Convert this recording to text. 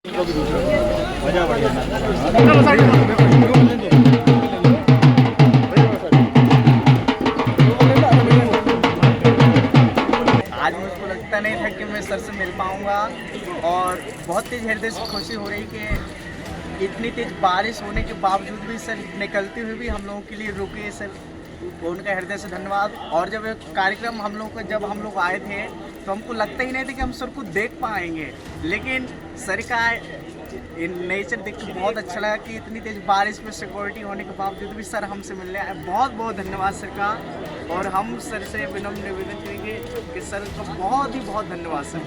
मजा बढ़िया। आज मुझको लगता नहीं था कि मैं सर से मिल पाऊंगा और बहुत तेज हृदय से खुशी हो रही कि इतनी तेज बारिश होने के बावजूद भी सर निकलते हुए भी हम लोगों के लिए रुके। सर उनका हृदय से धन्यवाद। और जब कार्यक्रम हम लोग आए थे तो हमको लगता ही नहीं था कि हम सर को देख पाएंगे, लेकिन सर का नेचर देख के बहुत अच्छा लगा कि इतनी तेज बारिश में सिक्योरिटी होने के बावजूद भी सर हमसे मिलने आए। बहुत बहुत धन्यवाद सर का। और हम सर से विनम्र निवेदन करेंगे कि सर का बहुत ही बहुत धन्यवाद सर।